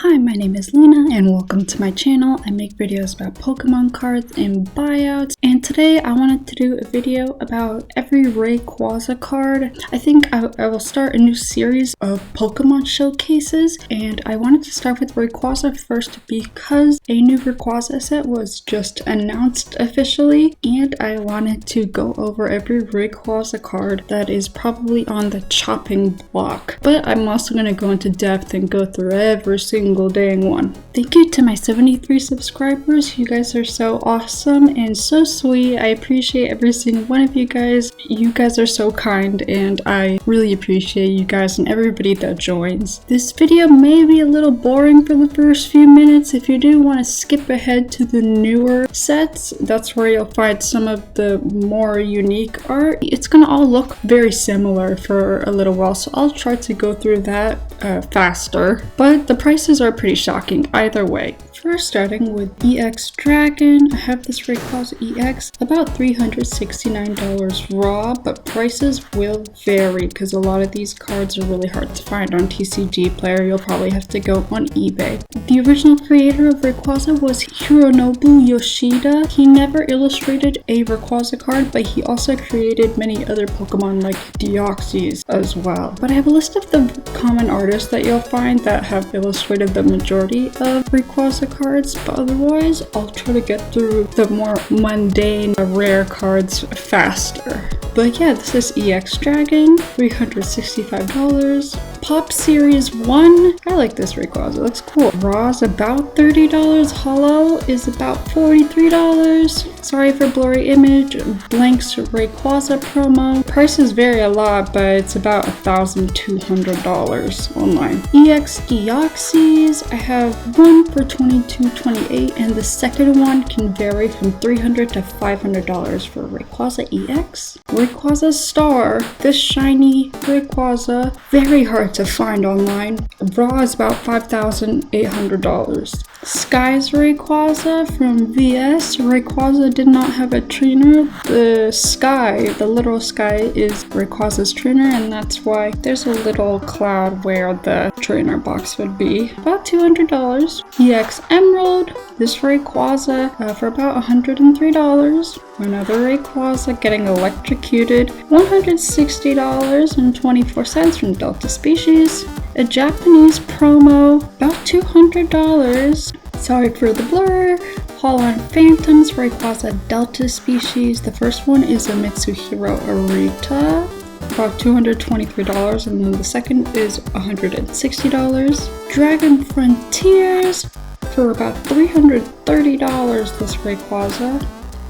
Hi, my name is Lena and welcome to my channel. I make videos about Pokemon cards and buyouts, and today I wanted to do a video about every Rayquaza card. I think I will start a new series of Pokemon showcases, and I wanted to start with Rayquaza first because a new Rayquaza set was just announced officially, and I wanted to go over every Rayquaza card that is probably on the chopping block. But I'm also going to go into depth and go through every single dang one. Thank you to my 73 subscribers. You guys are so awesome and so sweet. I appreciate every single one of you guys. You guys are so kind and I really appreciate you guys and everybody that joins. This video may be a little boring for the first few minutes. If you do want to skip ahead to the newer sets, that's where you'll find some of the more unique art. It's gonna all look very similar for a little while, so I'll try to go through that faster. But the prices are pretty shocking either way. First, starting with EX Dragon, I have this Rayquaza EX, about $369 raw, but prices will vary because a lot of these cards are really hard to find on TCG Player. You'll probably have to go on eBay. The original creator of Rayquaza was Hironobu Yoshida. He never illustrated a Rayquaza card, but he also created many other Pokemon like Deoxys as well. But I have a list of the common artists that you'll find that have illustrated the majority of Rayquaza cards, but otherwise I'll try to get through the more mundane, rare cards faster. But yeah, this is EX Dragon, $365. Pop Series 1, I like this Rayquaza, it looks cool. Raw is about $30, Holo is about $43. Sorry for blurry image. Blank's Rayquaza promo. Prices vary a lot, but it's about $1,200 online. EX Deoxys, I have one for $22.28, and the second one can vary from $300 to $500 for Rayquaza EX. Rayquaza Star, this shiny Rayquaza, very hard to find online. Raw is about $5,800. Sky's Rayquaza from VS. Rayquaza did not have a trainer. The Sky, the little Sky, is Rayquaza's trainer, and that's why there's a little cloud where the trainer box would be. About $200. EX Emerald, this Rayquaza for about $103. Another Rayquaza getting electrocuted, $160.24 from Delta Species. A Japanese promo, about $200. Sorry for the blur. Holon Phantoms, Rayquaza Delta Species. The first one is a Mitsuhiro Arita, about $223, and then the second is $160. Dragon Frontiers for about $330, this Rayquaza.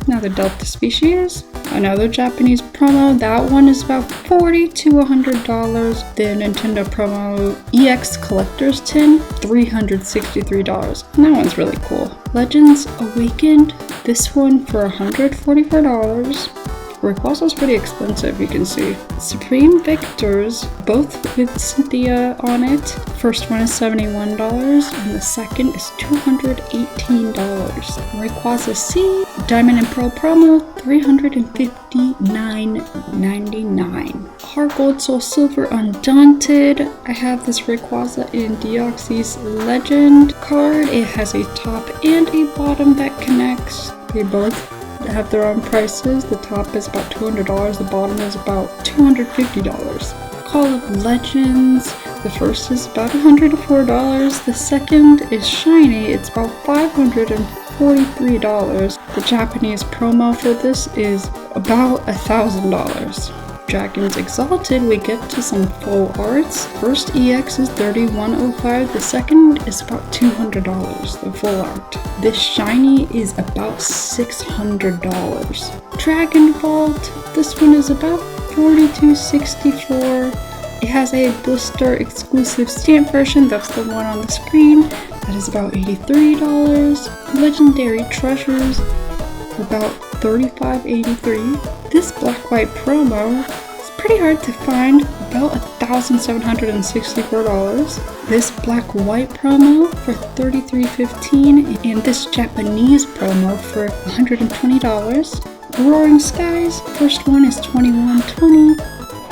Another Delta Species, another Japanese promo, that one is about $40 to $100. The Nintendo promo EX Collector's Tin, $363, and that one's really cool. Legends Awakened, this one for $144. Rayquaza's pretty expensive, you can see. Supreme Victors, both with Cynthia on it. First one is $71 and the second is $218. Rayquaza C, Diamond and Pearl promo, $359.99. Heart Gold Soul Silver Undaunted, I have this Rayquaza in Deoxys Legend card. It has a top and a bottom that connects. They both have their own prices. The top is about $200, the bottom is about $250. Call of Legends, the first is about $104, the second is shiny, it's about $543. The Japanese promo for this is about $1,000. Dragons Exalted, we get to some full arts. First EX is $31.05, the second is about $200, the full art. This shiny is about $600. Dragon Vault, this one is about $42.64. It has a blister exclusive stamp version, that's the one on the screen, that is about $83. Legendary Treasures, about $35.83. This black-white promo is pretty hard to find, about $1,764. This black-white promo for $33.15, and this Japanese promo for $120. Roaring Skies, first one is $21.20,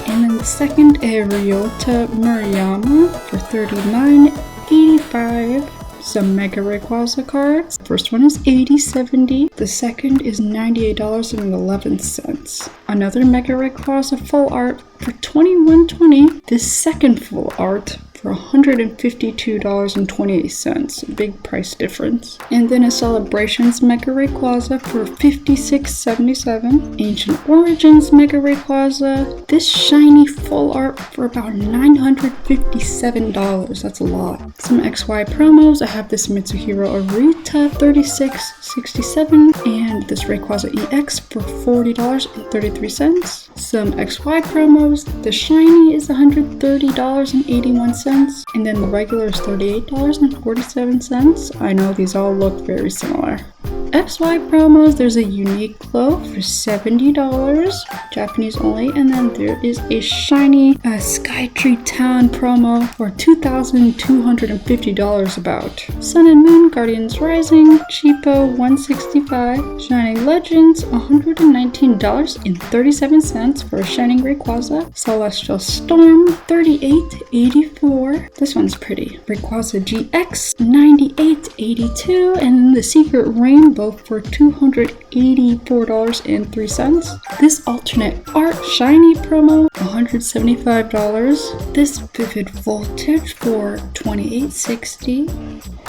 and then the second is Ryota Murayama for $39. $85. Some Mega Rayquaza cards. First one is $80.70. The second is $98.11. Another Mega Rayquaza full art for $21.20. This second full art for $152.28. Big price difference. And then a Celebrations Mega Rayquaza for $56.77. Ancient Origins Mega Rayquaza. This shiny full art for about $957. That's a lot. Some XY promos. I have this Mitsuhiro Arita $36.67 and this Rayquaza EX for $40.33. Some XY promos. The shiny is $130.81. And then the regular is $38.47. I know these all look very similar. XY promos, there's a unique glow for $70, Japanese only, and then there is a shiny Skytree Town promo for $2,250 about. Sun and Moon, Guardians Rising, cheapo $165, Shining Legends $119.37 for a Shining Rayquaza, Celestial Storm $38.84. This one's pretty. Rayquaza GX $98.82, and the Secret Rainbow for $284.03. This alternate art shiny promo $175. This Vivid Voltage for $28.60.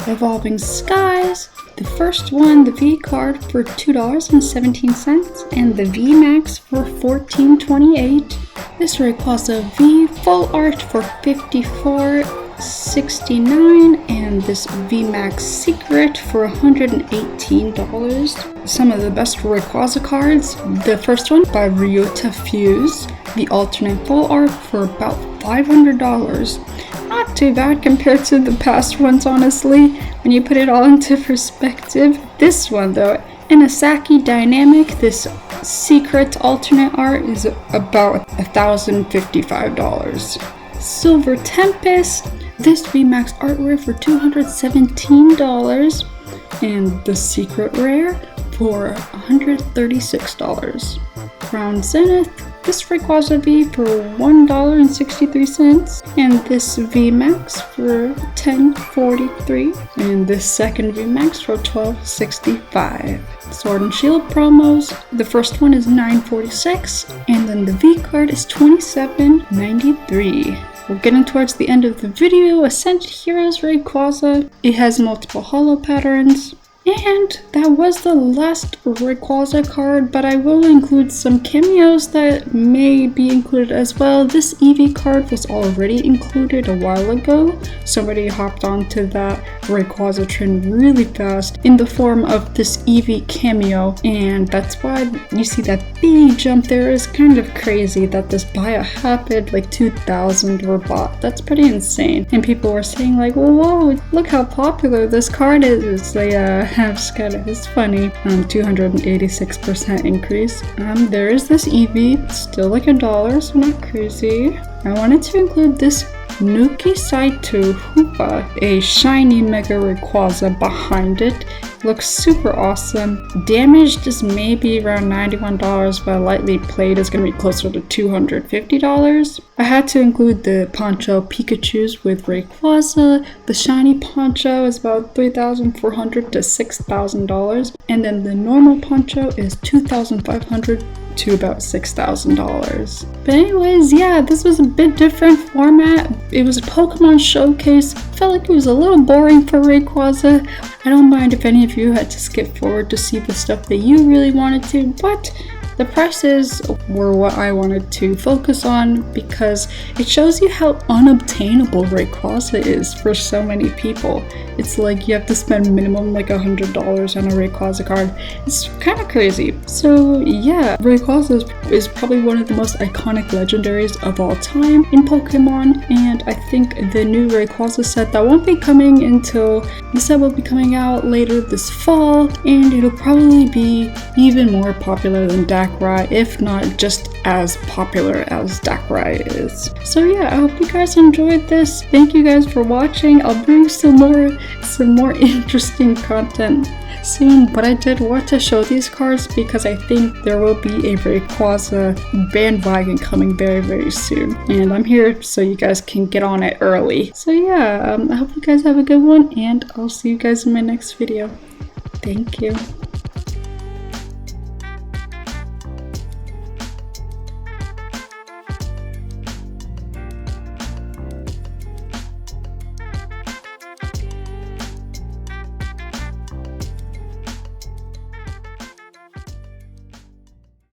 Evolving Skies, the first one, the V card for $2.17 and the V Max for $14.28. This Rayquaza V full art for $54.69 and this VMAX Secret for $118. Some of the best Rayquaza cards. The first one by Ryota Fuse, the alternate full art for about $500. Not too bad compared to the past ones, honestly, when you put it all into perspective. This one though, Inazaki Dynamic, this secret alternate art is about $1,055. Silver Tempest, this VMAX artwork for $217 and the secret rare for $136. Crown Zenith, this Rayquaza V for $1.63 and this VMAX for $10.43 and this second VMAX for $12.65. Sword and Shield promos, the first one is $9.46 and then the V card is $27.93. We're getting towards the end of the video. Ascent Heroes Rayquaza. It has multiple holo patterns. And that was the last Rayquaza card, but I will include some cameos that may be included as well. This Eevee card was already included a while ago. Somebody hopped onto that Rayquaza trend really fast in the form of this Eevee cameo, and that's why you see that big jump there. Is kind of crazy that this buyout happened, like 2,000 were bought. That's pretty insane. And people were saying like, whoa, look how popular this card is. It's funny. 286% increase. There is this Eevee, still like $1, so not crazy. I wanted to include this Nuki Saito Hoopa, a shiny Mega Rayquaza behind it. Looks super awesome. Damaged is maybe around $91, but lightly played is going to be closer to $250. I had to include the Poncho Pikachus with Rayquaza. The shiny Poncho is about $3,400 to $6,000, and then the normal Poncho is $2,500 to about $6,000. But anyways, yeah, this was a bit different format. It was a Pokemon showcase. Felt like it was a little boring for Rayquaza. I don't mind if any of you had to skip forward to see the stuff that you really wanted to, but the prices were what I wanted to focus on because it shows you how unobtainable Rayquaza is for so many people. It's like you have to spend minimum like $100 on a Rayquaza card. It's kind of crazy. So yeah, Rayquaza is probably one of the most iconic legendaries of all time in Pokemon, and I think the new Rayquaza set that won't be coming until the set will be coming out later this fall, and it'll probably be even more popular than Darkrai, if not just as popular as Darkrai is. So yeah, I hope you guys enjoyed this. Thank you guys for watching. I'll bring some more interesting content soon, but I did want to show these cards because I think there will be a Rayquaza bandwagon coming very, very soon. And I'm here so you guys can get on it early. So yeah, I hope you guys have a good one, and I'll see you guys in my next video. Thank you.